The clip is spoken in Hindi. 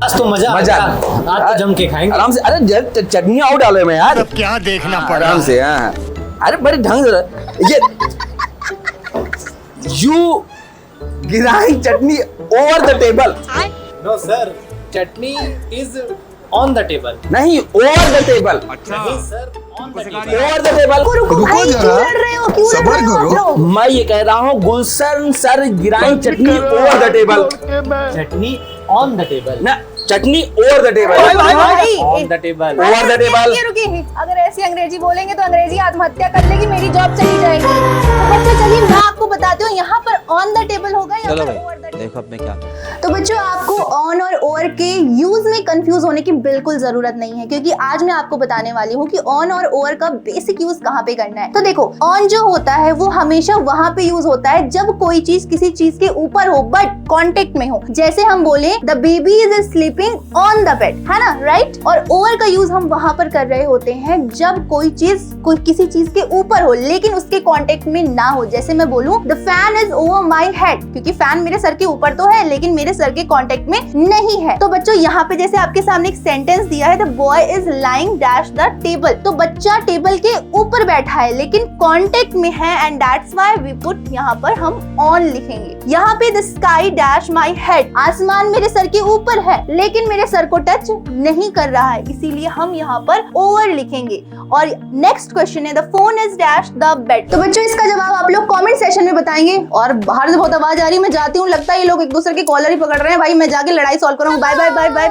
आज तो मजा मजा आज तो जम के खाएंगे आराम से। अरे चटनी और डालो में यार, अब क्या देखना पड़ा। आराम से। हाँ अरे बड़े ढंग से ये यू गिराई chutney over the table. No sir, chutney is on the table. नहीं ओवर द टेबल, नहीं sir, on the table. Over the table. रुको जरा, सबर करो। मैं ये कह रहा हूँ गुलशन सर गिराई chutney over the table. Chutney on the table ना chutney over the table, on the table. Over the table. रुकिए, अगर ऐसी अंग्रेजी बोलेंगे तो अंग्रेजी आत्महत्या कर लेगी, मेरी जॉब चली जाएगी। तो बच्चों चलिए मैं आपको बताती हूँ, यहाँ पर ऑन द टेबल होगा या चलो फिर भाई, ओवर द टेबल। देखो अब मैं क्या तो बच्चों आपको ऑन और ओवर के यूज में कंफ्यूज होने की बिल्कुल जरूरत नहीं है, क्योंकि आज मैं आपको बताने वाली हूँ कि ऑन और ओवर का बेसिक यूज कहाँ पे करना है। तो देखो ऑन जो होता है वो हमेशा वहां पे यूज होता है जब कोई चीज किसी चीज के ऊपर हो बट कांटेक्ट में हो। जैसे हम बोले the baby is sleeping on the bed, है ना, राइट। और ओवर का यूज हम वहां पर कर रहे होते हैं जब कोई किसी चीज के ऊपर हो लेकिन उसके कांटेक्ट में ना हो। जैसे मैं बोलूं the fan is over my head, क्योंकि फैन मेरे सर के ऊपर तो है लेकिन मेरे सर के कांटेक्ट में नहीं है। तो बच्चों यहाँ पे जैसे आपके सामने एक सेंटेंस दिया है the boy is lying dash the table, तो बच्चा टेबल के ऊपर बैठा है लेकिन कांटेक्ट में है and that's why we put यहाँ पर हम ऑन लिखेंगे। यहाँ पे the sky dash my head, आसमान मेरे सर के ऊपर है लेकिन मेरे सर को टच नहीं कर रहा है, इसीलिए हम यहाँ पर ओवर लिखेंगे। और नेक्स्ट क्वेश्चन है the phone is dash the bed. तो बच्चों इसका जवाब आप लोग कमेंट सेशन में बताएंगे। और बाहर से बहुत आवाज आ रही है, मैं जाती हूँ, लगता है ये लोग एक दूसरे के कॉलर ही पकड़ रहे हैं। भाई मैं जाके लड़ाई सॉल्व करूँ। Bye bye bye bye.